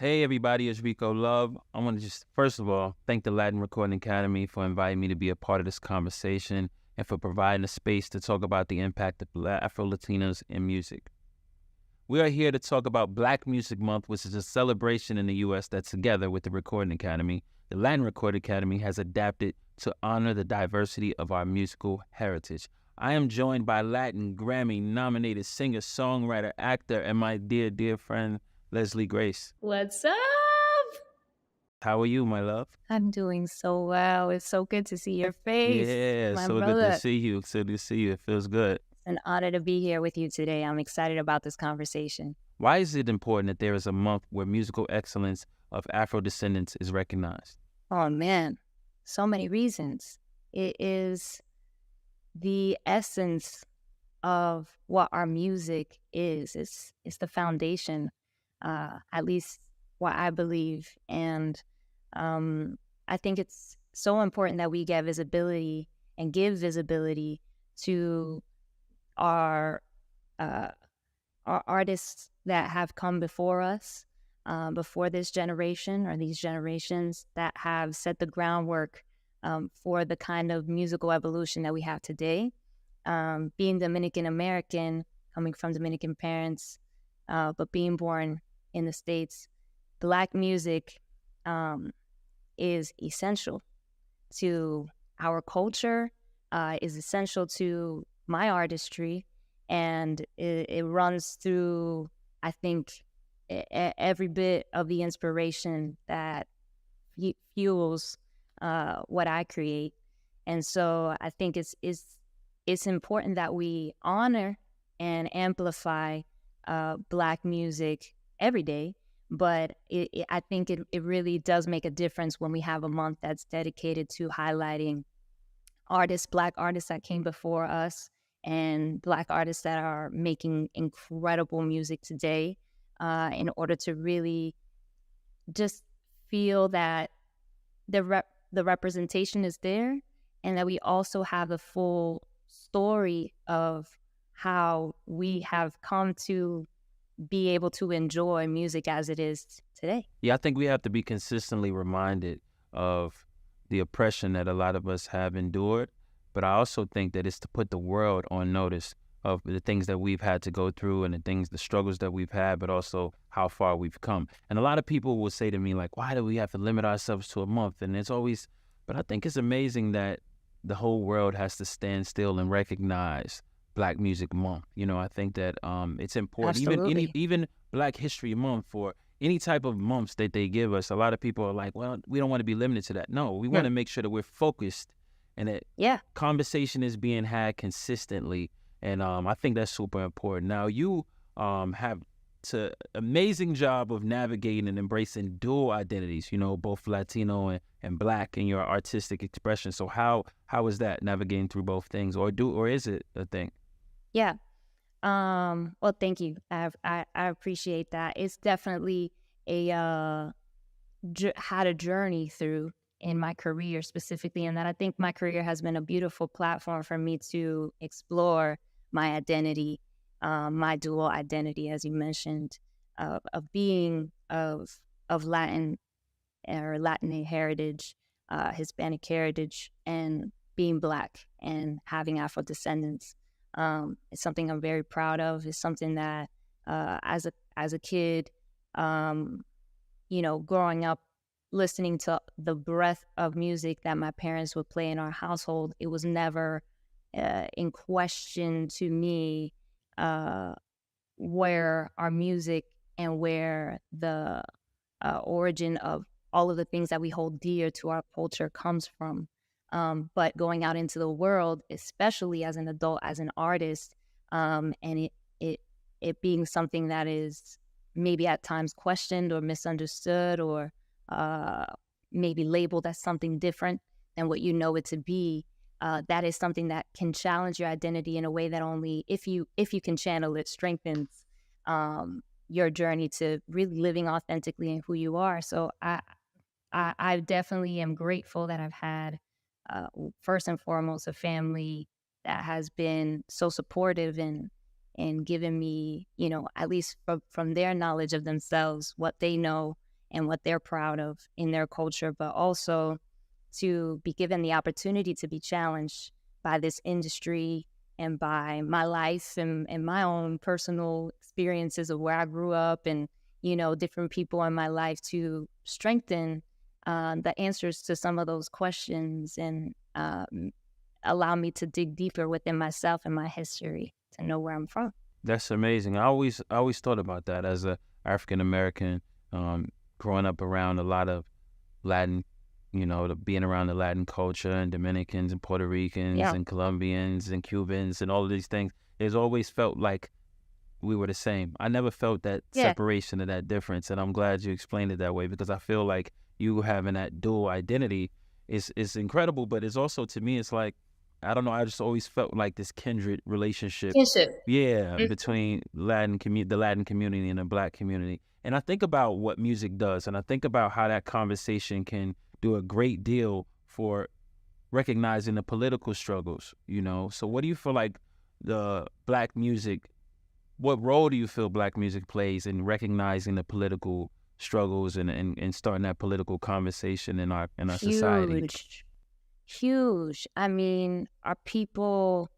Hey everybody, it's Rico Love. I want to just first of all thank the Latin Recording Academy for inviting me to be a part of this conversation and for providing a space to talk about the impact of Afro-Latinos in music. We are here to talk about Black Music Month, which is a celebration in the U.S. that together with the Recording Academy, the Latin Recording Academy has adapted to honor the diversity of our musical heritage. I am joined by Latin Grammy-nominated singer, songwriter, actor, and my dear friend, Leslie Grace. What's up? How are you, my love? I'm doing so well. It's so good to see your face, Yeah, my so good to brother. see you. So good to see you. It feels good. It's an honor to be here with you today. I'm excited about this conversation. Why is it important that there is a month where musical excellence of Afro descendants is recognized? Oh man, so many reasons. It is the essence of what our music is. It's the foundation, at least what I believe. And I think it's so important that we get visibility and give visibility to our artists that have come before us, before this generation or these generations that have set the groundwork for the kind of musical evolution that we have today. Being Dominican American, coming from Dominican parents, but being born in the States, Black music is essential to our culture, is essential to my artistry, and it runs through, I think, every bit of the inspiration that fuels what I create. And so I think it's important that we honor and amplify Black music every day. But I think it really does make a difference when we have a month that's dedicated to highlighting artists, Black artists that came before us, and Black artists that are making incredible music today, in order to really just feel that the representation is there, and that we also have a full story of how we have come to be able to enjoy music as it is today. Yeah, I think we have to be consistently reminded of the oppression that a lot of us have endured. But I also think that it's to put the world on notice of the things that we've had to go through and the struggles that we've had, but also how far we've come. And a lot of people will say to me, like, why do we have to limit ourselves to a month? And it's always, but I think it's amazing that the whole world has to stand still and recognize Black Music Month. You know, I think that it's important. Absolutely. Even Black History Month, or any type of months that they give us, a lot of people are like, well, we don't want to be limited to that. No, we want to make sure that we're focused and that conversation is being had consistently. And I think that's super important. Now, you have an amazing job of navigating and embracing dual identities, you know, both Latino and Black in your artistic expression. So how is that, navigating through both things, or is it a thing? Yeah. Well, thank you. I appreciate that. It's definitely had a journey through in my career specifically, and that I think my career has been a beautiful platform for me to explore my identity, my dual identity, as you mentioned, of being of Latin or Latin heritage, Hispanic heritage, and being Black and having Afro descendants. It's something I'm very proud of. It's something that, as a kid, you know, growing up, listening to the breadth of music that my parents would play in our household, it was never in question to me where our music and where the origin of all of the things that we hold dear to our culture comes from. But going out into the world, especially as an adult, as an artist, and it being something that is maybe at times questioned or misunderstood, or maybe labeled as something different than what you know it to be, that is something that can challenge your identity in a way that only if you can channel it, strengthens your journey to really living authentically in who you are. So I definitely am grateful that I've had, first and foremost, a family that has been so supportive and given me, you know, at least from their knowledge of themselves, what they know, and what they're proud of in their culture, but also to be given the opportunity to be challenged by this industry and by my life and my own personal experiences of where I grew up and, different people in my life to strengthen the answers to some of those questions and allow me to dig deeper within myself and my history to know where I'm from. That's amazing. I always thought about that as a African American, growing up around a lot of Latin, being around the Latin culture and Dominicans and Puerto Ricans Yeah. and Colombians and Cubans and all of these things. It's always felt like we were the same. I never felt that Yeah. separation or that difference, and I'm glad you explained it that way because I feel like you having that dual identity is incredible. But it's also, to me, it's like, I don't know. I just always felt like this kindred relationship, Kinship. yeah, between the Latin community and the Black community. And I think about what music does, and I think about how that conversation can do a great deal for recognizing the political struggles. So what do you feel like the Black music? What role do you feel Black music plays in recognizing the political struggles and starting that political conversation in our society? Huge. Huge. I mean, our people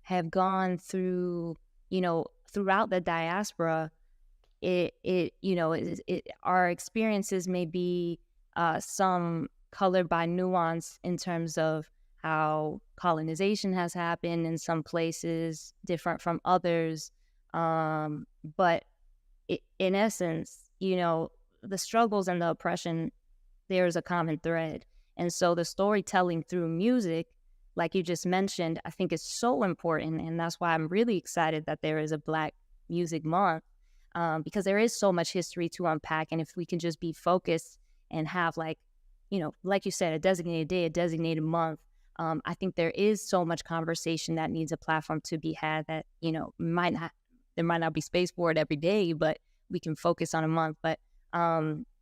have gone through, throughout the diaspora, our experiences may be some colored by nuance in terms of how colonization has happened in some places, different from others. But in essence, the struggles and the oppression, there's a common thread. And so the storytelling through music, like you just mentioned, I think is so important. And that's why I'm really excited that there is a Black Music Month, because there is so much history to unpack. And if we can just be focused and have like you said, a designated day, a designated month, I think there is so much conversation that needs a platform to be had that, there might not be space for it every day, but we can focus on a month. But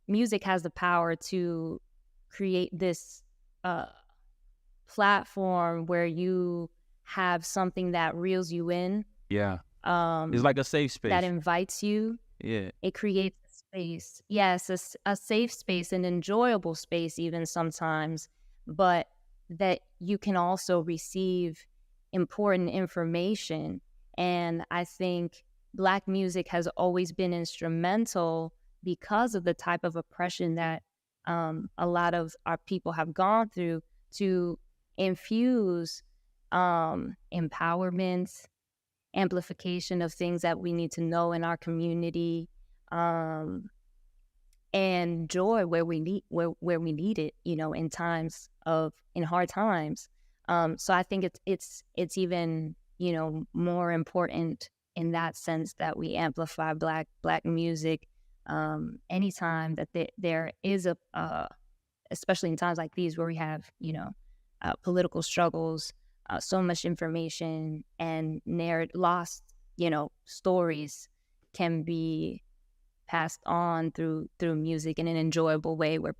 music has the power to create this platform where you have something that reels you in. Yeah, it's like a safe space that invites you. Yeah, It creates a space. Yes, a safe space, an enjoyable space even sometimes, but that you can also receive important information. And I think Black music has always been instrumental because of the type of oppression that a lot of our people have gone through to infuse empowerment, amplification of things that we need to know in our community, and joy where we need it, in hard times. So I think it's even more important in that sense that we amplify black music anytime that there is especially in times like these where we have political struggles, so much information and lost stories can be passed on through music in an enjoyable way where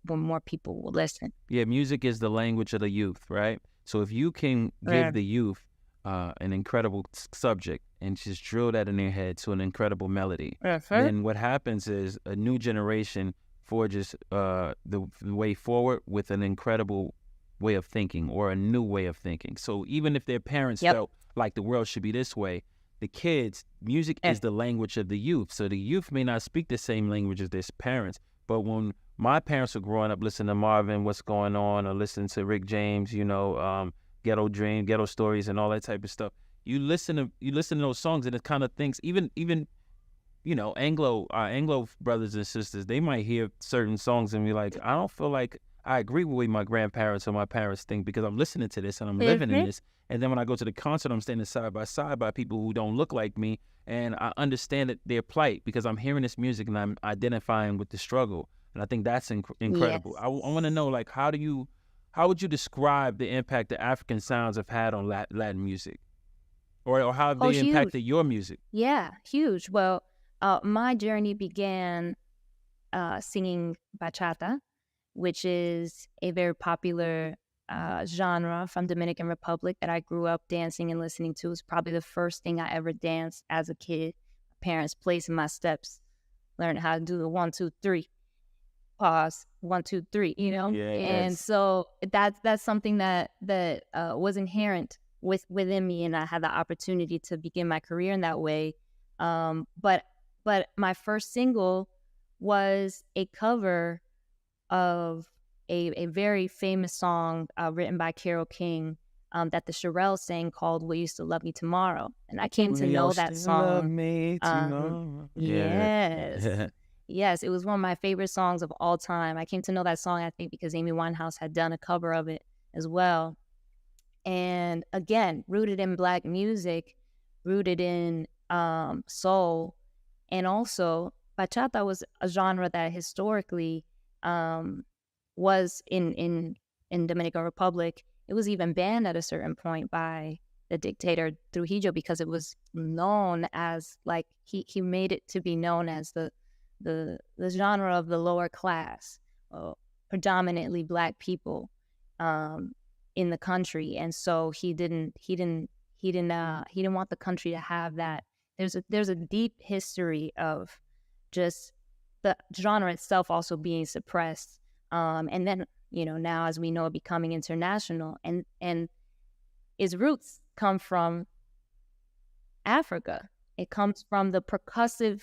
more people will listen. Yeah, music is the language of the youth, right? So if you can give the youth an incredible subject and just drill that in their head to an incredible melody, then what happens is a new generation forges the way forward with an incredible way of thinking or a new way of thinking. So even if their parents felt like the world should be this way, the kids, music is the language of the youth. So the youth may not speak the same language as their parents, but when my parents were growing up listening to Marvin, What's Going On, or listening to Rick James, Ghetto Dream, Ghetto Stories, and all that type of stuff, you listen to those songs, and it kind of thinks even Anglo brothers and sisters, they might hear certain songs and be like, I don't feel like I agree with what my grandparents or my parents think because I'm listening to this and I'm living in this. And then when I go to the concert, I'm standing side by side by people who don't look like me, and I understand their plight because I'm hearing this music and I'm identifying with the struggle. And I think that's incredible. Yes. I want to know, like, how would you describe the impact that African sounds have had on Latin music, or how have they impacted your music? Yeah, huge. Well, my journey began singing bachata, which is a very popular genre from Dominican Republic that I grew up dancing and listening to. It's probably the first thing I ever danced as a kid. Parents placing my steps, learning how to do the 1, 2, 3. pause, 1, 2, 3, you know? And Yes. so that's something that was inherent within me, and I had the opportunity to begin my career in that way. But my first single was a cover of a very famous song written by Carole King, that the Shirelles sang, called "Will You Still Love Me Tomorrow?" And I came to Will you know that still love song. me tomorrow? Yeah. Yes. Yes, it was one of my favorite songs of all time. I came to know that song, I think, because Amy Winehouse had done a cover of it as well. And again, rooted in Black music, rooted in soul, and also bachata was a genre that historically was in Dominican Republic. It was even banned at a certain point by the dictator Trujillo, because it was known as, like, he made it to be known as the genre of the lower class, predominantly Black people in the country. And so he didn't want the country to have that. There's a deep history of just the genre itself also being suppressed, and then, now, as we know, it becoming international, and its roots come from Africa. It comes from the percussive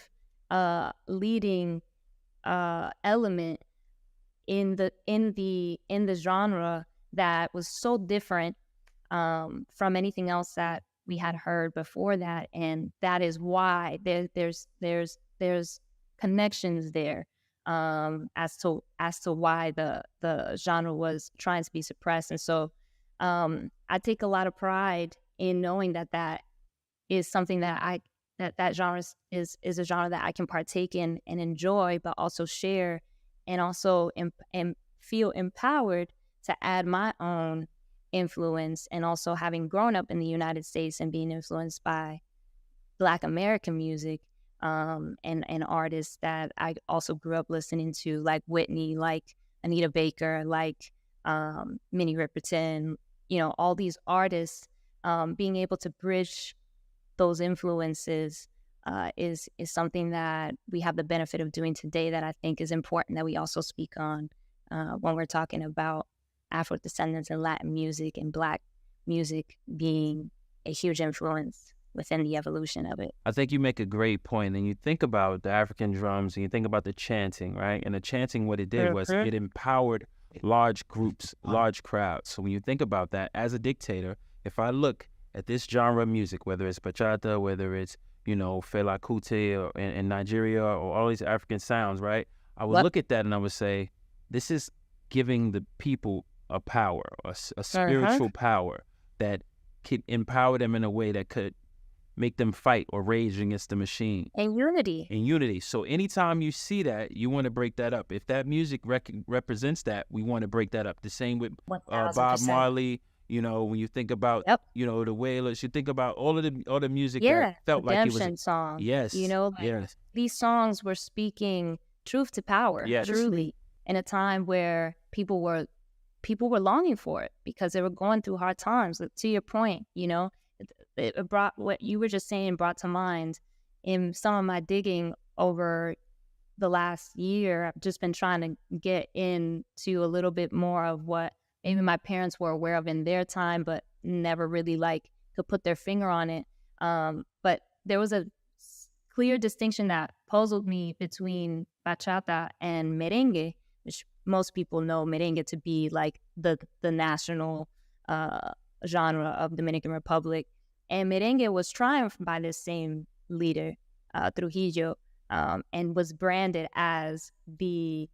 leading element in the genre that was so different from anything else that we had heard before that. And that is why there's connections there, as to why the genre was trying to be suppressed. And so I take a lot of pride in knowing that is something that that genre is a genre that I can partake in and enjoy, but also share, and also and feel empowered to add my own influence. And also, having grown up in the United States and being influenced by Black American music, and artists that I also grew up listening to, like Whitney, like Anita Baker, like Minnie Riperton, all these artists, being able to bridge those influences is something that we have the benefit of doing today, that I think is important that we also speak on when we're talking about Afro descendants and Latin music and Black music being a huge influence within the evolution of it. I think you make a great point. And you think about the African drums and you think about the chanting, right? And the chanting, what it did was it empowered large groups, large crowds. So when you think about that, as a dictator, if I look at this genre of music, whether it's bachata, whether it's, Fela Kuti or in Nigeria, or all these African sounds, right? I would look at that and I would say, this is giving the people a power, a spiritual power that could empower them in a way that could make them fight or rage against the machine. And unity. So anytime you see that, you want to break that up. If that music represents that, we want to break that up. The same with Bob Marley. When you think about, the Wailers, you think about all the music that felt like it was Redemption song. Yes. Yes. These songs were speaking truth to power, truly, in a time where people were longing for it because they were going through hard times. To your point, it brought what you were just saying brought to mind in some of my digging over the last year. I've just been trying to get into a little bit more of what maybe my parents were aware of in their time, but never really could put their finger on it. But there was a clear distinction that puzzled me between bachata and merengue, which most people know merengue to be like the national genre of Dominican Republic. And merengue was triumphed by this same leader, Trujillo, and was branded as the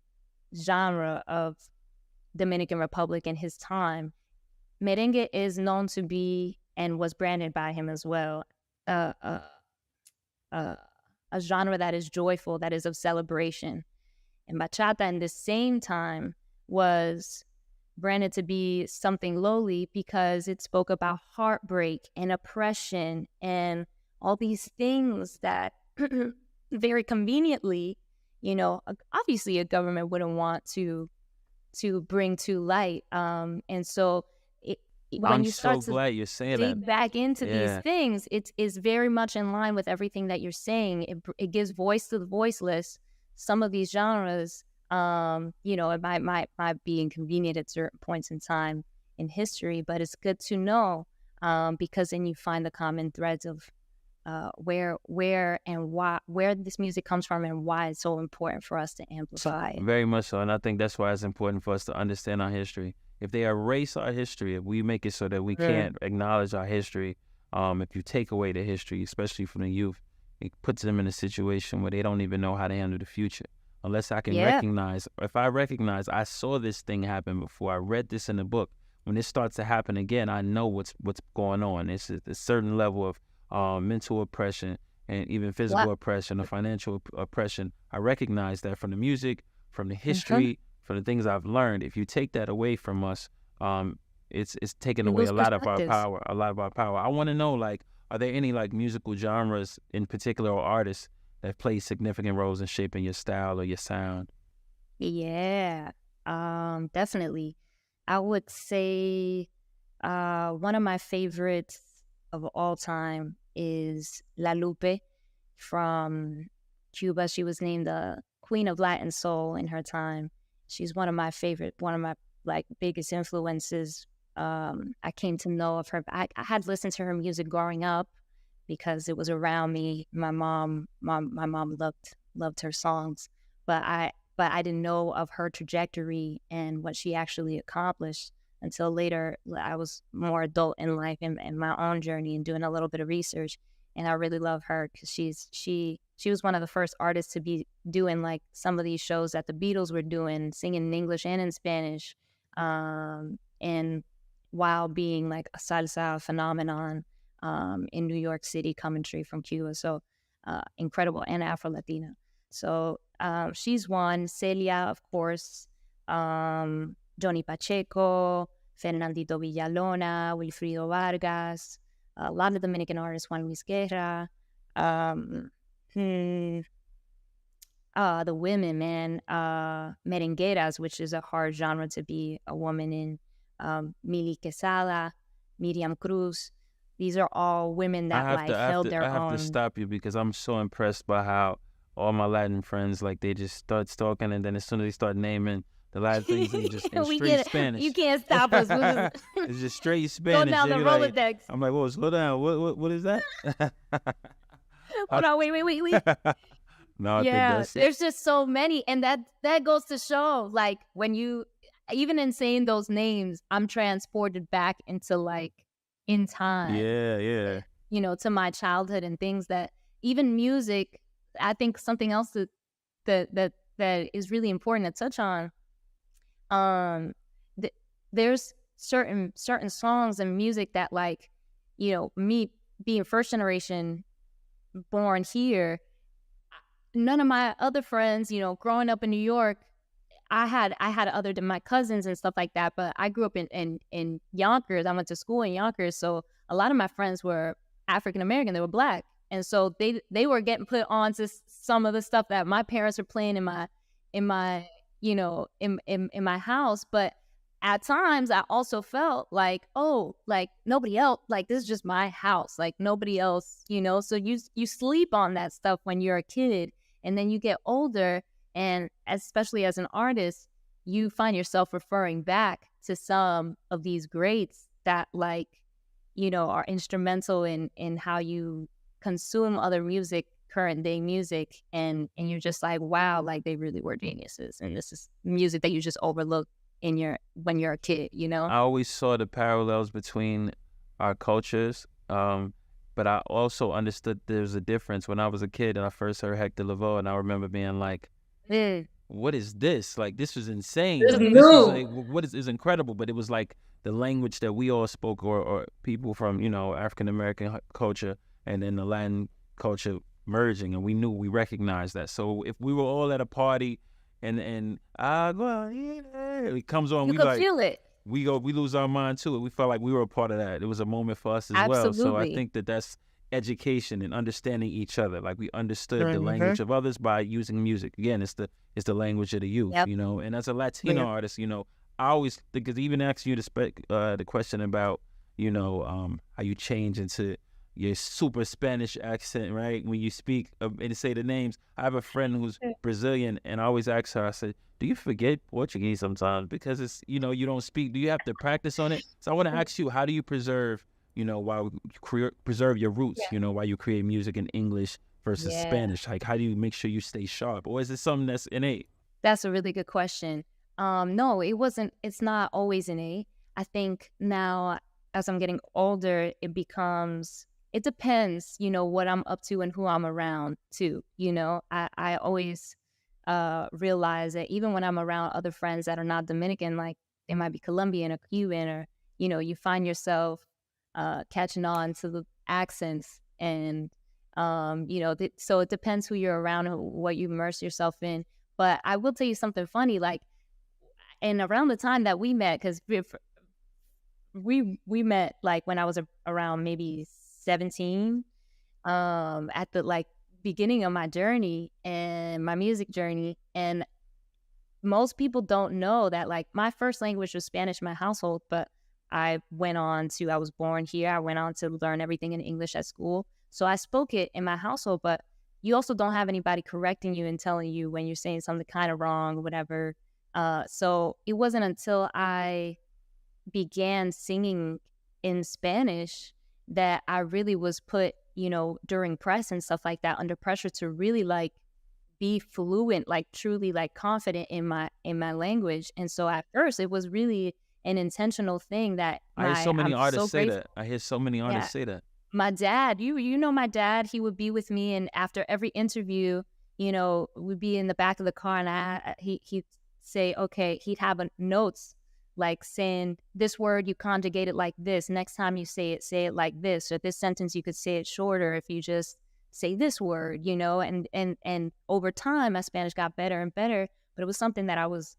genre of Dominican Republic in his time. Merengue is known to be, and was branded by him as well, a genre that is joyful, that is of celebration. And bachata in the same time was branded to be something lowly because it spoke about heartbreak and oppression and all these things that very conveniently, obviously a government wouldn't want to bring to light. And so when you start glad you're saying dig that. back into these things, it is very much in line with everything that you're saying. It gives voice to the voiceless. Some of these genres It might be inconvenient at certain points in time in history, but it's good to know, because then you find the common threads of where and why, where this music comes from and why it's so important for us to amplify it. Very much so, and I think that's why it's important for us to understand our history. If they erase our history, if we make it so that we can't acknowledge our history, if you take away the history, especially from the youth, it puts them in a situation where they don't even know how to handle the future. Unless I can recognize, if I recognize I saw this thing happen before, I read this in the book. When this starts to happen again, I know what's going on. It's a certain level of mental oppression and even physical oppression or financial oppression. I recognize that from the music, from the history, from the things I've learned. If you take that away from us, it's taking away a lot of our power. I want to know, like, are there any like musical genres in particular or artists that play significant roles in shaping your style or your sound? Yeah, definitely. I would say one of my favorites of all time is La Lupe from Cuba. She was named the Queen of Latin Soul in her time. She's one of my like biggest influences. I came to know of her. I had listened to her music growing up because it was around me. My mom loved her songs, but I didn't know of her trajectory and what she actually accomplished until later. I was more adult in life and my own journey and doing a little bit of research. And I really love her because she was one of the first artists to be doing like some of these shows that the Beatles were doing, singing in English and in Spanish, and while being like a salsa phenomenon in New York City, coming straight from Cuba. So incredible, and Afro-Latina. So she's one. Celia, of course, Johnny Pacheco, Fernandito Villalona, Wilfrido Vargas, a lot of Dominican artists, Juan Luis Guerra. The women, man, merengueras, which is a hard genre to be a woman in, Mili Quesada, Miriam Cruz. These are all women that held their own. I have to stop you because I'm so impressed by how all my Latin friends, like, they just start talking, and then as soon as they start naming the Latin things, they just in straight Spanish. You can't stop us. It's just straight Spanish. Go down the Rolodex. Like, I'm like, whoa, slow down. What is that? Hold on, wait. No, yeah, there's just so many, and that goes to show, like, when you, even in saying those names, I'm transported back into like in time. Yeah. To my childhood and things that even music. I think something else that is really important to touch on. There's certain songs and music that, like, me being first generation born here, none of my other friends, growing up in New York, I had other than my cousins and stuff like that, but I grew up in Yonkers. I went to school in Yonkers, so a lot of my friends were African American. They were Black, and so they were getting put on to some of the stuff that my parents were playing in my house. But at times I also felt like, oh, like nobody else, like this is just my house, like nobody else, so you sleep on that stuff when you're a kid, and then you get older, and especially as an artist, you find yourself referring back to some of these greats that, like, are instrumental in how you consume other music, current day music, and you're just like, wow, like they really were geniuses, and this is music that you just overlook when you're a kid. I always saw the parallels between our cultures, but I also understood there's a difference. When I was a kid and I first heard Hector Lavoe, and I remember being like, what is this? Like, this was insane. This is like, what is incredible, but it was like the language that we all spoke, or people from, African American culture and then the Latin culture merging, and we recognized that. So if we were all at a party and it comes on, you could feel it. We lose our mind to it. We felt like we were a part of that. It was a moment for us as Absolutely. well. So I think that's education and understanding each other. Like, we understood the language of others by using music. Again, it's the language of the youth. Yep. And as a Latino artist, I always, because even asking you the question about, how you change into your super Spanish accent, right? When you speak and say the names. I have a friend who's Brazilian, and I always ask her, I said, do you forget Portuguese sometimes? Because it's, you don't speak. Do you have to practice on it? So I want to ask you, how do you preserve, while preserve your roots, Yeah. while you create music in English versus Yeah. Spanish? Like, how do you make sure you stay sharp? Or is it something that's innate? That's a really good question. No, it's not always innate. I think now as I'm getting older, it depends, what I'm up to and who I'm around too. I always realize that even when I'm around other friends that are not Dominican, like they might be Colombian or Cuban, or, you find yourself catching on to the accents, and, so it depends who you're around and what you immerse yourself in. But I will tell you something funny, like, and around the time that we met, because we met like when I was around maybe 17, at the like beginning of my journey and my music journey. And most people don't know that like my first language was Spanish in my household, but I was born here. I went on to learn everything in English at school. So I spoke it in my household, but you also don't have anybody correcting you and telling you when you're saying something kind of wrong or whatever. So it wasn't until I began singing in Spanish that I really was put, during press and stuff like that, under pressure to really like be fluent, like truly like confident in my language. And so at first it was really an intentional thing that I hear so many I'm so artists say grateful. that. I hear so many Yeah. artists say that. My dad, you know my dad, he would be with me, and after every interview, we'd be in the back of the car, and he'd say, okay, he'd have notes like saying this word you conjugate it like this. Next time you say it like this, or this sentence you could say it shorter if you just say this word, and over time my Spanish got better and better, but it was something that I was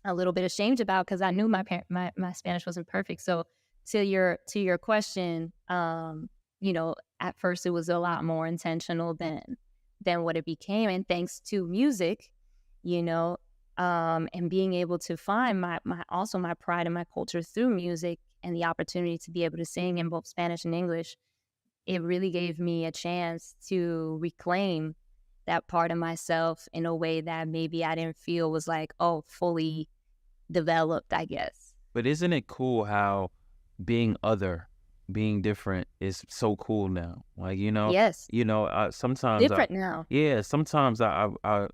a little bit ashamed about because I knew my Spanish wasn't perfect. So to your question, at first it was a lot more intentional than what it became, and thanks to music, and being able to find my pride and my culture through music, and the opportunity to be able to sing in both Spanish and English, it really gave me a chance to reclaim that part of myself in a way that maybe I didn't feel was like, oh, fully developed, I guess. But isn't it cool how being other, being different is so cool now? Like, Yes, sometimes different now. sometimes I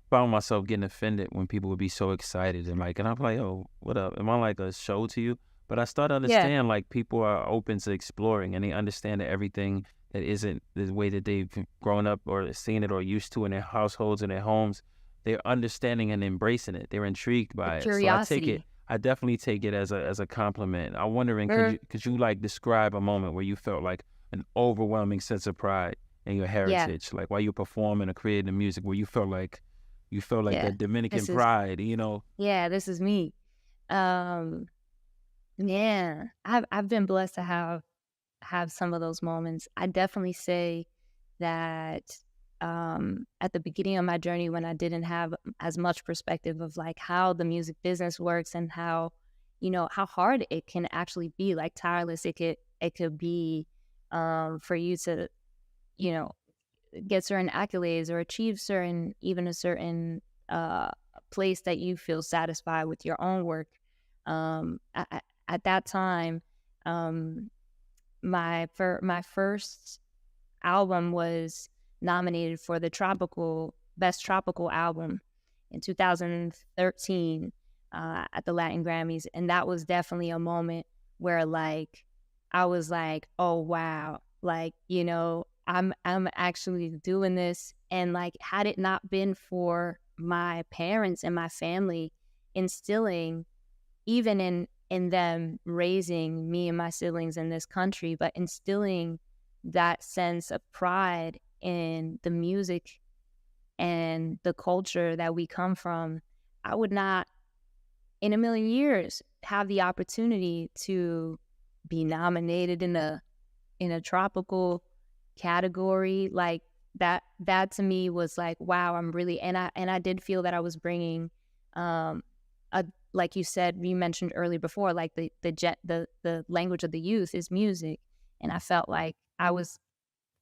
found myself getting offended when people would be so excited and I'm like, oh, what up? Am I like a show to you? But I start to Yeah, understand like people are open to exploring and they understand that everything that isn't the way that they've grown up or seen it or used to in their households and their homes, they're understanding and embracing it. They're intrigued the by it. So curiosity. I definitely take it as a compliment. I'm wondering, Er, could you like describe a moment where you felt like an overwhelming sense of pride in your yeah, heritage, like while you're performing or creating the music, where you felt like yeah. that Dominican This is pride. yeah, this is me. Um, yeah, I've been blessed to have some of those moments. I definitely say that at the beginning of my journey, when I didn't have as much perspective of like how the music business works and how hard it can actually be, like tireless it could be, for you to you know get certain accolades or achieve a certain uh, place that you feel satisfied with your own work. At that time, um, my first album was nominated for the tropical best tropical album in 2013, at the Latin Grammys, and that was definitely a moment where like I was like, oh wow, like I'm actually doing this, and like had it not been for my parents and my family instilling, even in them raising me and my siblings in this country, but instilling that sense of pride in the music and the culture that we come from, I would not in a million years have the opportunity to be nominated in a tropical category like that to me was like, wow, I'm really, and I did feel that I was bringing, um a, like you said, you mentioned earlier before, like the language of the youth is music, And I felt like I was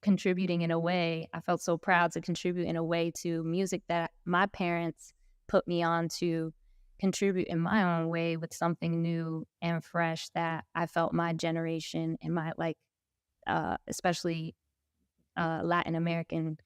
contributing in a way. I felt so proud to contribute in a way to music that my parents put me on to contribute in my own way with something new and fresh that I felt my generation and my especially Latin American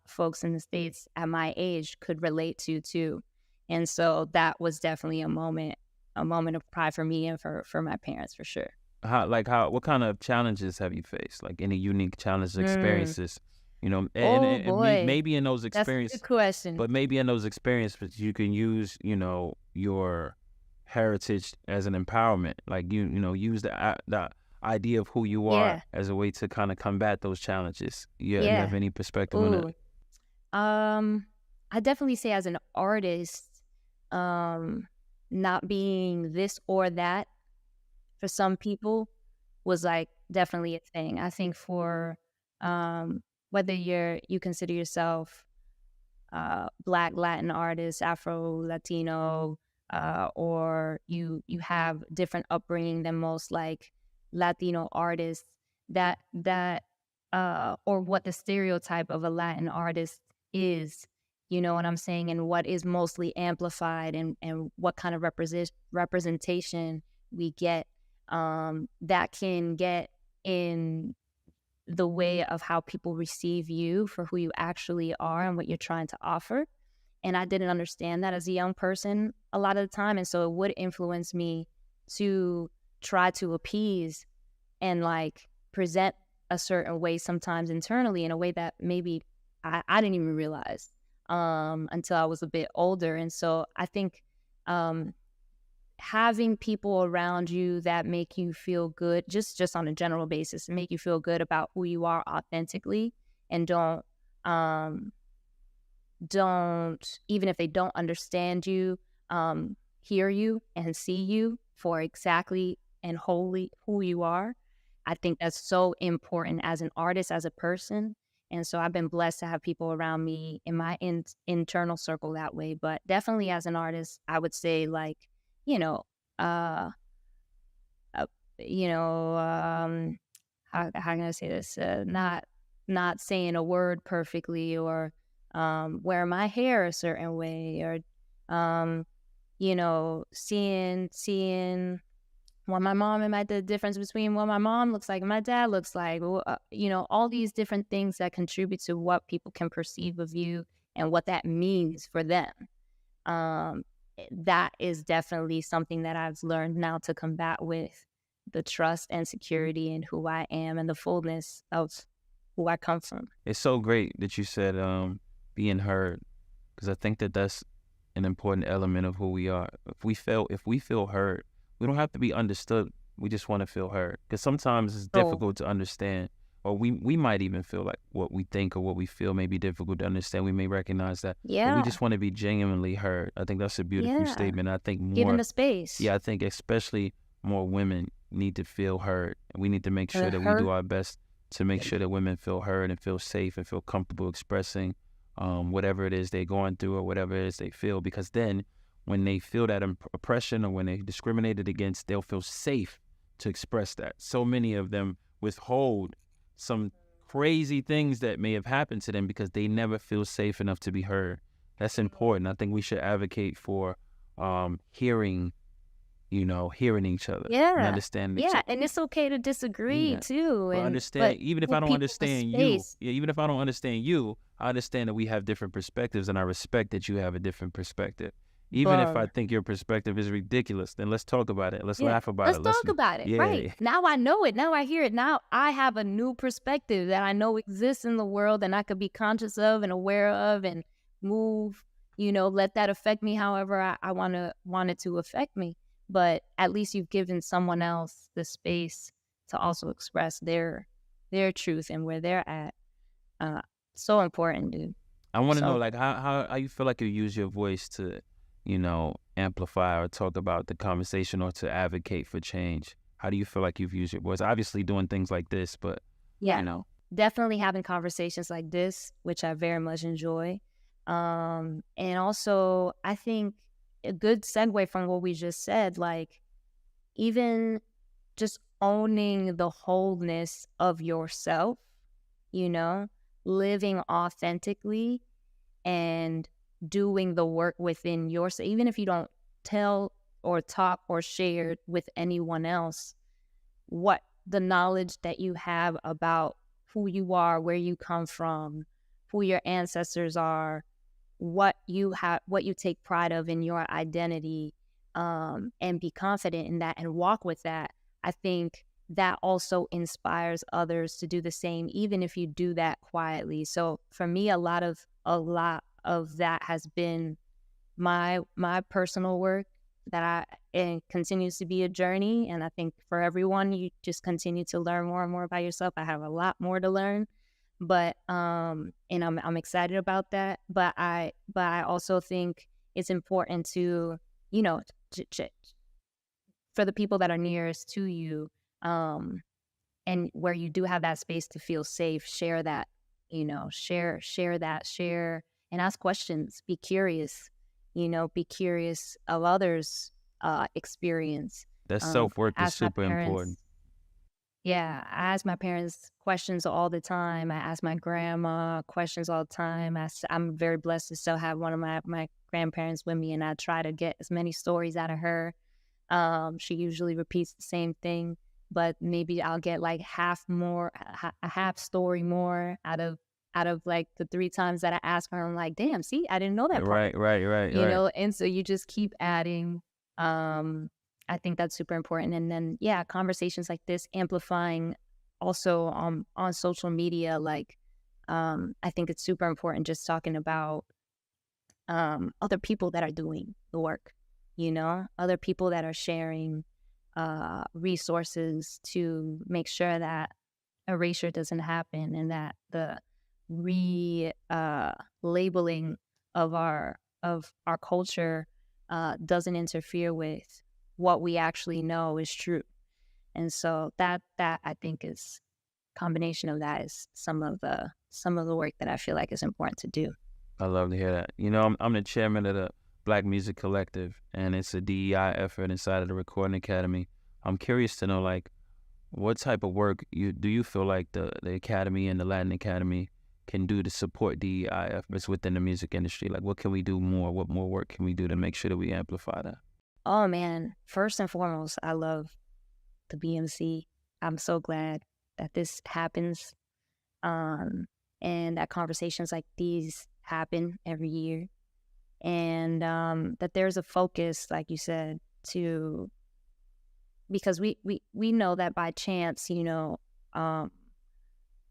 folks in the States at my age could relate to too. And so that was definitely a moment of pride for me and for my parents for sure. What kind of challenges have you faced? Like any unique challenges, Mm. experiences, you know, Oh boy, maybe in those that's a good experiences, question. but maybe in those experiences, you can use, you know, your heritage as an empowerment. Like you know, use the idea of who you are Yeah, as a way to kind of combat those challenges. Yeah, you have yeah. any perspective on that? Ooh. Um, I definitely say as an artist, um, not being this or that for some people was like definitely a thing. I think for whether you consider yourself Black Latin artist, Afro Latino, or you have different upbringing than most like Latino artists. Or what the stereotype of a Latin artist is. You know what I'm saying, and what is mostly amplified, and what kind of representation we get. That can get in the way of how people receive you for who you actually are and what you're trying to offer. And I didn't understand that as a young person a lot of the time. And so it would influence me to try to appease and like present a certain way sometimes internally in a way that maybe I didn't even realize until I was a bit older. And so I think um, having people around you that make you feel good just on a general basis and make you feel good about who you are authentically and um don't even if they don't understand you, hear you and see you for exactly and wholly who you are. I think that's so important as an artist, as a person. And so I've been blessed to have people around me in my internal circle that way. But definitely as an artist, I would say like, you know, uh, uh you know, how can I say this? Not saying a word perfectly, or wear my hair a certain way, or um, seeing what my mom and the difference between what my mom looks like and my dad looks like. All these different things that contribute to what people can perceive of you and what that means for them. Um, that is definitely something that I've learned now to combat with the trust and security in who I am and the fullness of who I come from. It's so great that you said being heard, because I think that that's an important element of who we are. If we feel heard, we don't have to be understood. We just want to feel heard, because sometimes it's So difficult to understand, or we might even feel like what we think or what we feel may be difficult to understand. We may recognize that, but we yeah, just want to be genuinely heard. I think that's a beautiful yeah, statement. I think given more, the space, yeah, I think especially more women need to feel heard. We need to make sure that we do her, our best to make sure that women feel heard and feel safe and feel comfortable expressing whatever it is they're going through or whatever it is they feel. Because then when they feel that oppression or when they're discriminated against, they'll feel safe to express that. So many of them withhold some crazy things that may have happened to them because they never feel safe enough to be heard. That's important. I think we should advocate for hearing each other and yeah, understanding each yeah, other. and it's okay to disagree Yeah. too, But but understand, even if I give don't people a understand you, space. yeah, even if I don't understand you, I understand that we have different perspectives and I respect that you have a different perspective. Even if I Boom. think your perspective is ridiculous, then let's talk about it. Let's Yeah, laugh about let's it. talk about it. Right. Yeah. Now I know it. Now I hear it. Now I have a new perspective that I know exists in the world and I could be conscious of and aware of and move, let that affect me however I want it to affect me. But at least you've given someone else the space to also express their truth and where they're at. Uh so important, dude. I want to know, So like, how you feel like you use your voice to, amplify or talk about the conversation or to advocate for change. How do you feel like you've used your voice? Obviously doing things like this, but, yeah, you know, definitely having conversations like this, which I very much enjoy. And also, I think a good segue from what we just said, like, even just owning the wholeness of yourself, you know, living authentically and doing the work within yourself, even if you don't tell or talk or share with anyone else, what the knowledge that you have about who you are, where you come from, who your ancestors are, what you have, what you take pride of in your identity, and be confident in that and walk with that. I think that also inspires others to do the same, even if you do that quietly. So for me, a lot of that has been my personal work that it continues to be a journey. And I think for everyone, you just continue to learn more and more about yourself. I have a lot more to learn, but and I'm excited about that. But I also think it's important to, you know, ch- ch- for the people that are nearest to you, um, and where you do have that space to feel safe, share that, share and ask questions, be curious, be curious of others' experience. That I self-work is ask my super important. parents, yeah, I ask my parents questions all the time. I ask my grandma questions all the time. I'm very blessed to still have one of my grandparents with me, and I try to get as many stories out of her. She usually repeats the same thing, but maybe I'll get like a half story more out of like the three times that I ask her. I'm like, damn, see, I didn't know that part, Right, right, right, right. and so you just keep adding. Um, I think that's super important. And then, yeah, conversations like this amplifying also on social media, like, I think it's super important just talking about other people that are doing the work, other people that are sharing resources to make sure that erasure doesn't happen, and that the labeling of our culture doesn't interfere with what we actually know is true. And so that I think is combination of that is some of the work that I feel like is important to do. I love to hear that. I'm the chairman of the Black Music Collective, and it's a DEI effort inside of the Recording Academy. I'm curious to know, like, what type of work do you feel like the Academy and the Latin Academy can do to support DEI efforts within the music industry? Like, what can we do more? What more work can we do to make sure that we amplify that? Oh man, first and foremost, I love the BMC. I'm so glad that this happens, um, and that conversations like these happen every year, and that there's a focus, like you said, to because we know that by chance, um,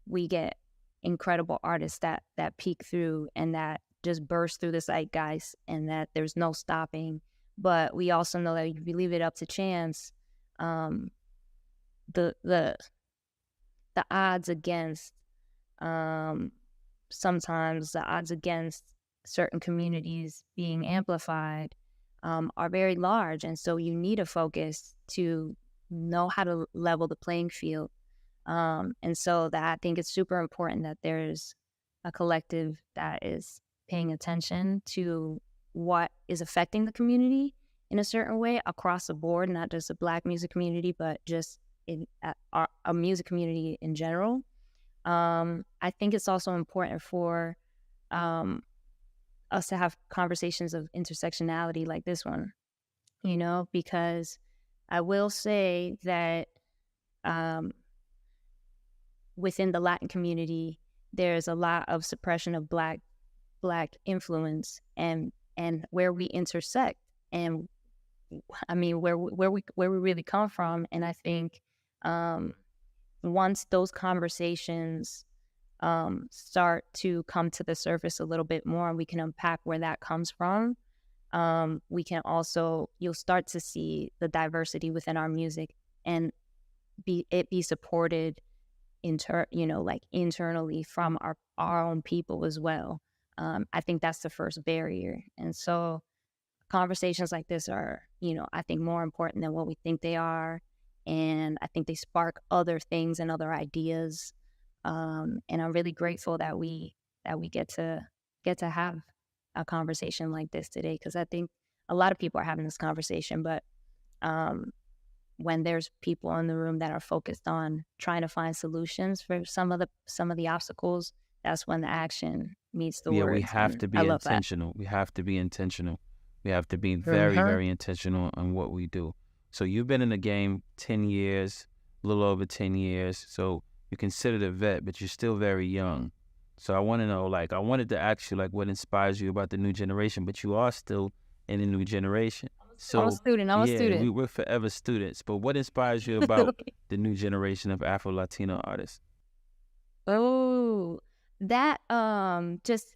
we get incredible artists that peek through and that just burst through the zeitgeist, and that there's no stopping. But we also know that if you leave it up to chance, um, the the the odds against um, sometimes the odds against certain communities being amplified are very large, and so you need a focus to know how to level the playing field. And so that I think it's super important that there's a collective that is paying attention to what is affecting the community in a certain way across the board, not just the Black music community, but just in a music community in general. I think it's also important for um, us to have conversations of intersectionality like this one, because I will say that um, within the Latin community, there's a lot of suppression of Black influence, and where we intersect, and I mean where we really come from. And I think um, once those conversations start to come to the surface a little bit more, and we can unpack where that comes from, you'll start to see the diversity within our music, and be supported like internally from our own people as well. I think that's the first barrier. And so conversations like this are, I think more important than what we think they are. And I think they spark other things and other ideas. And I'm really grateful that we get to have a conversation like this today, because I think a lot of people are having this conversation, but um, when there's people in the room that are focused on trying to find solutions for some of the obstacles, that's when the action meets the Yeah, we words. have And to I be love that. intentional. We have to be intentional. We have to be very, Mm-hmm. very intentional on what we do. So you've been in the game 10 years, a little over 10 years. So you're considered a vet, but you're still very young. So I want to know, like, I wanted to ask you, like, what inspires you about the new generation, but you are still in the new generation. I'm a So, student. I'm a yeah, student. we're forever students. But what inspires you about the new generation of Afro-Latino artists? Oh, that just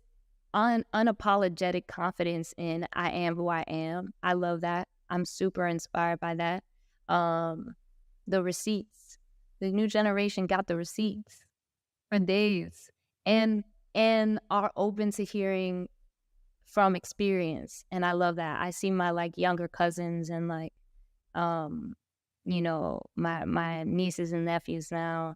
unapologetic confidence in I am who I am. I love that. I'm super inspired by that. Um, the receipts. The new generation got the receipts for days, and are open to hearing from experience. And I love that. I see my like younger cousins and like um, my nieces and nephews now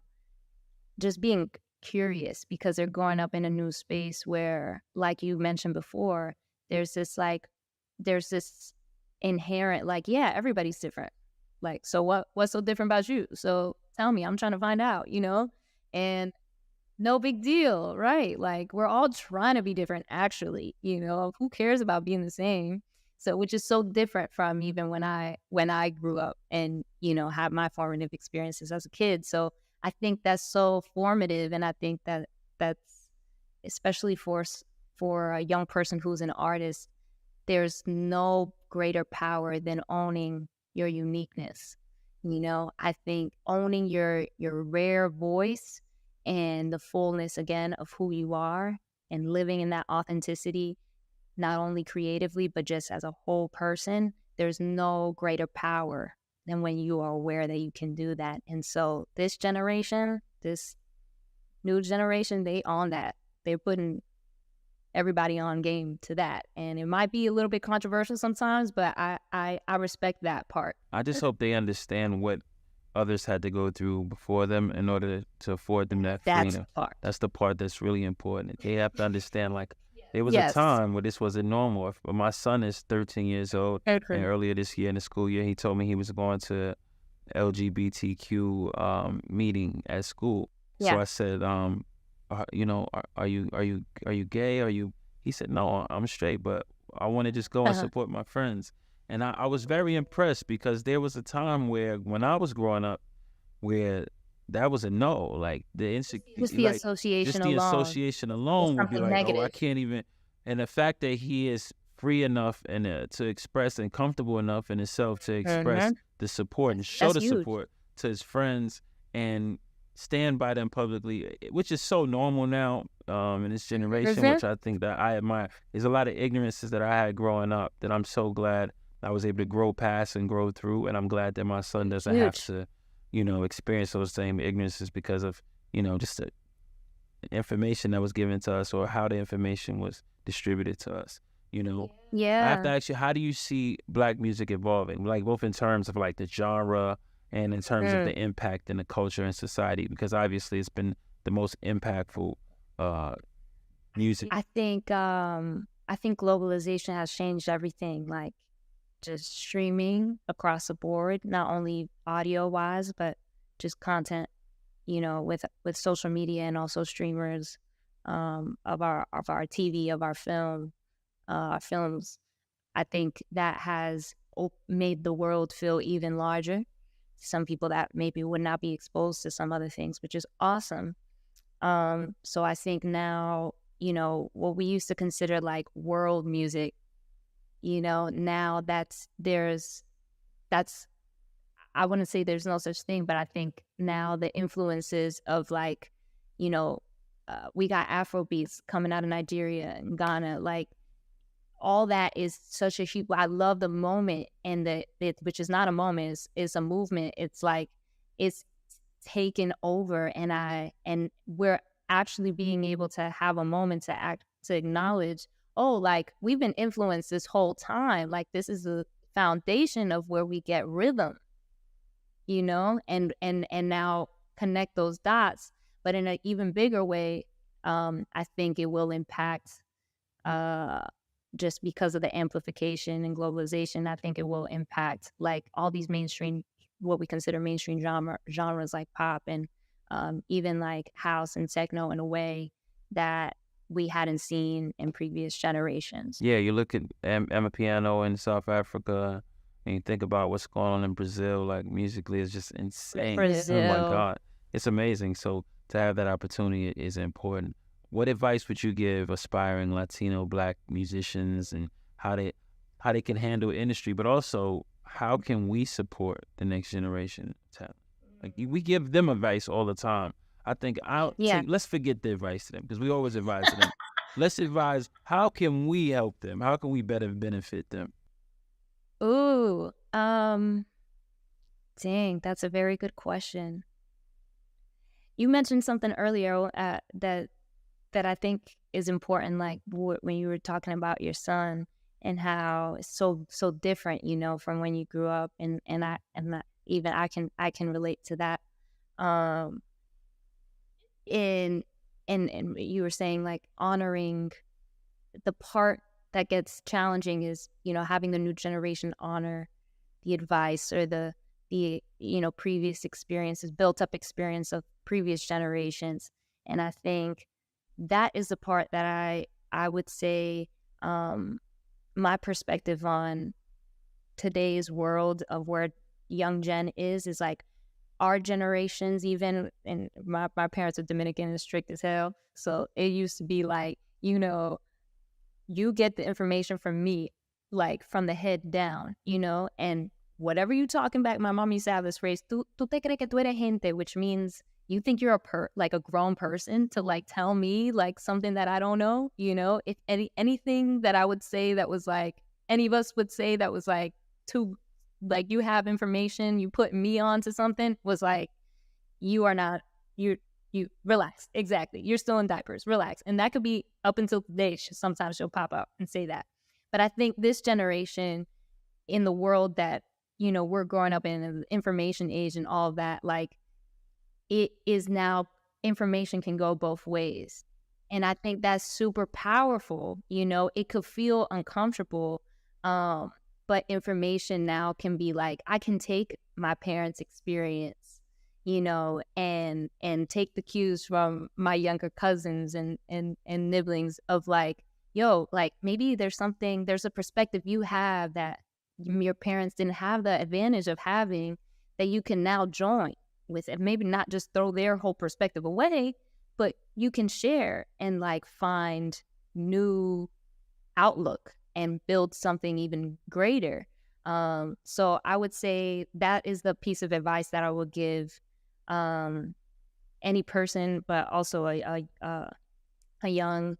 just being curious because they're growing up in a new space where, like you mentioned before, there's this like there's this inherent like, yeah, everybody's different. Like, so what's so different about you? So tell me, I'm trying to find out, And no big deal, right? Like we're all trying to be different actually, Who cares about being the same? So which is so different from even when I grew up and, had my formative experiences as a kid. So I think that's so formative, and I think that's especially for a young person who's an artist, there's no greater power than owning your uniqueness. I think owning your rare voice and the fullness again of who you are and living in that authenticity, not only creatively, but just as a whole person, there's no greater power than when you are aware that you can do that. And so this new generation, they own that. They're putting everybody on game to that. And it might be a little bit controversial sometimes, but I respect that part. I just hope they understand what others had to go through before them in order to afford them that That's freedom. the part. That's the part that's really important. They have to understand, like, there was a Yes. time where this wasn't normal. But my son is 13 years old, and Okay. earlier this year in the school year, he told me he was going to LGBTQ meeting at school. So Yeah. I said, are you gay? Are you? He said, no, I'm straight, but I want to just go and Uh-huh. support my friends. And I was very impressed because there was a time where when I was growing up where that was a no. Like Just the like just association the alone association is alone would be something like, oh, I negative. can't even. And the fact that he is free enough and to express and comfortable enough in himself to express Mm-hmm. the support and show That's the huge. support to his friends and stand by them publicly, which is so normal now in this generation, Mm-hmm. which I think that I admire. There's a lot of ignorances that I had growing up that I'm so glad I was able to grow past and grow through, and I'm glad that my son doesn't have Huge. to, experience those same ignorances because of, just the information that was given to us or how the information was distributed to us. You know, I have to Yeah. ask you, how do you see Black music evolving? Like both in terms of like the genre and in terms of Mm. the impact in the culture and society, because obviously it's been the most impactful uh, music. I think globalization has changed everything, like just streaming across the board, not only audio wise, but just content, with social media and also streamers of our TV, of our films. I think that has made the world feel even larger. Some people that maybe would not be exposed to some other things, which is awesome. So I think now, what we used to consider like world music, now that's I wouldn't say there's no such thing, but I think now the influences of like, you know, we got Afro beats coming out of Nigeria and Ghana, like all that is such a huge. I love the moment, and which is not a moment, it's a movement. It's like it's taken over, and we're actually being able to have a moment to acknowledge, oh, like we've been influenced this whole time. Like this is the foundation of where we get rhythm, and now connect those dots. But in an even bigger way, I think it will impact uh just because of the amplification and globalization. I think it will impact like all these mainstream what we consider mainstream genres like pop and even like house and techno in a way that we hadn't seen in previous generations. Yeah, you look at Piano in South Africa, and you think about what's going on in Brazil. Like musically, it's just insane. Oh my Brazil. God, it's amazing. So to have that opportunity is important. What advice would you give aspiring Latino Black musicians and how they can handle industry, but also how can we support the next generation of talent? Like we give them advice all the time. I think Yeah. let's forget the advice to them because we always advise to them. Let's advise how can we help them? How can we better benefit them? Ooh. Dang, that's a very good question. You mentioned something earlier that I think is important, like when you were talking about your son and how it's so different, from when you grew up, even I can relate to that. Um, in and you were saying like honoring the part that gets challenging is having the new generation honor the advice or the previous experiences, built up experience of previous generations. And I think that is the part that I would say, my perspective on today's world of where young gen is like our generations, even, and my parents are Dominican and strict as hell, so it used to be like, you get the information from me, like from the head down, and whatever you talking back. My mom used to have this phrase, tú te crees que tú eres gente, which means you think you're like a grown person to like tell me like something that I don't know, if anything that I would say that was like, any of us would say that was like too, like you have information, you put me on to something, was like, you are not, you relax. Exactly. You're still in diapers. Relax. And that could be up until today. Sometimes she'll pop up and say that. But I think this generation, in the world that, we're growing up in, the information age and all of that, like it is now, information can go both ways. And I think that's super powerful. It could feel uncomfortable. But information now can be like, I can take my parents' experience, and take the cues from my younger cousins and nibblings of like, yo, like maybe there's a perspective you have that your parents didn't have the advantage of having, that you can now join with, and maybe not just throw their whole perspective away, but you can share and like find new outlook and build something even greater. So I would say that is the piece of advice that I would give any person, but also a young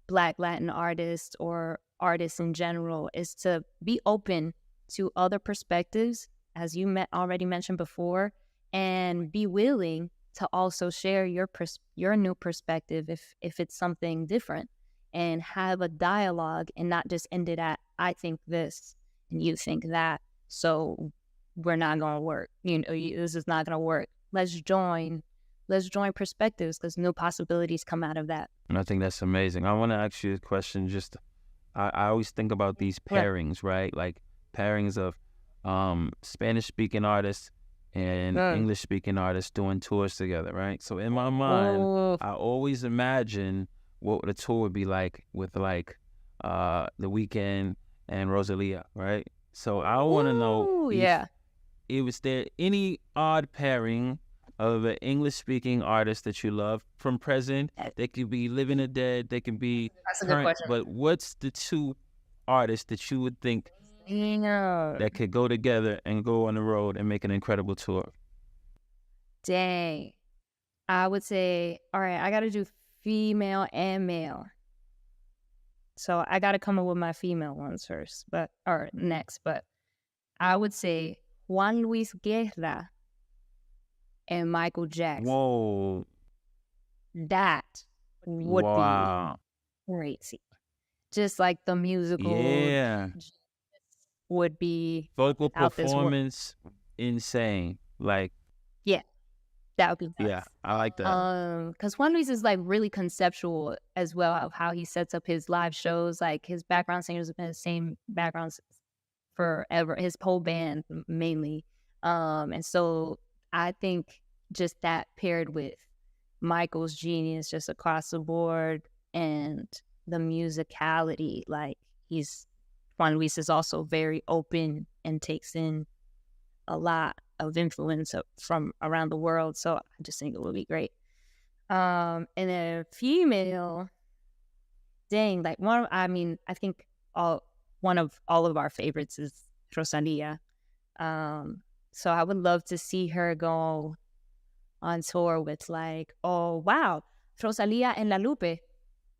Black Latin artist or artists in general, is to be open to other perspectives, as you already mentioned before, and be willing to also share your new perspective if it's something different, and have a dialogue and not just end it at, I think this and you think that, so we're not going to work. This is not going to work. Let's join perspectives, because new possibilities come out of that. And I think that's amazing. I want to ask you a question. Just I always think about these pairings, right? Like pairings of Spanish-speaking artists and English-speaking artists doing tours together, right? So in my mind, I always imagine what the tour would be like with like The Weeknd and Rosalia, right? So I want to know if was there any odd pairing of an English-speaking artist that you love from present. They could be living or dead. They can be current. But what's the two artists that you would think that could go together and go on the road and make an incredible tour? Dang. I would say, all right, I got to do female and male. So I got to come up with my female ones first, or next. But I would say Juan Luis Guerra and Michael Jackson. Whoa. That would be crazy. Just like the musical would be vocal performance insane. Like, yeah, that would be nuts. Yeah, I like that. Because Juan Luis is like really conceptual as well of how he sets up his live shows. Like his background singers have been the same backgrounds forever. His whole band mainly. And so I think just that paired with Michael's genius just across the board and the musicality, like Juan Luis is also very open and takes in a lot of influence from around the world. So I just think it would be great. And then female, dang, like I think one of all of our favorites is Rosalia. So I would love to see her go on tour with like, oh wow, Rosalia and La Lupe.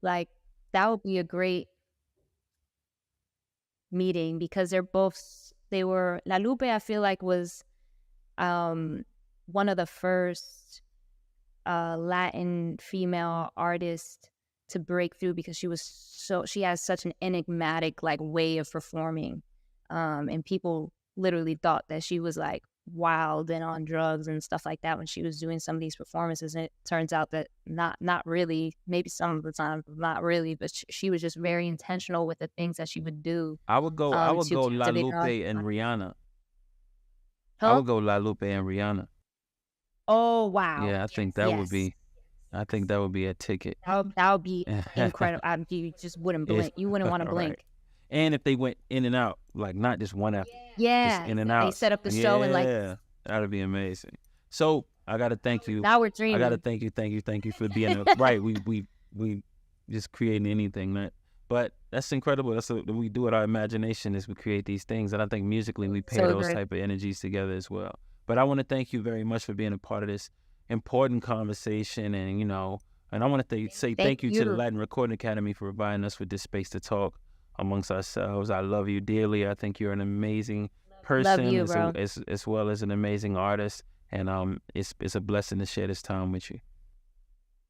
Like that would be a great meeting because they were La Lupe, I feel like was one of the first Latin female artists to break through because she has such an enigmatic like way of performing. And people literally thought that she was like wild and on drugs and stuff like that when she was doing some of these performances. And it turns out that not really, maybe some of the time, not really, but she was just very intentional with the things that she would do. I would go To La captivate Lupe her and Rihanna. I Huh? would go La Lupe and Rihanna. Oh wow. Yeah, I think that would be. I think that would be a ticket. That would be incredible. You just wouldn't blink. You wouldn't want to blink. Right. And if they went in and out, like not just one after, Yeah, just in and out. they set up the show and like. Yeah, that'd be amazing. So I gotta thank you. Now we're dreaming. I gotta thank you for being right. We just creating anything that, but that's incredible. That's what we do with our imagination is we create these things, and I think musically we pair those type of energies together as well. But I want to thank you very much for being a part of this important conversation, and and I want to say thank you to the Latin Recording Academy for providing us with this space to talk amongst ourselves. I love you dearly. I think you're an amazing person, love you, bro. As well as an amazing artist, and it's a blessing to share this time with you.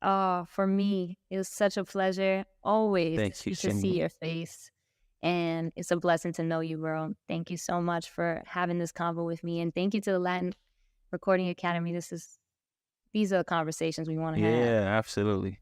Oh, for me, it was such a pleasure always to see your face. And it's a blessing to know you, bro. Thank you so much for having this convo with me. And thank you to the Latin Recording Academy. These are the conversations we want to have. Yeah, absolutely.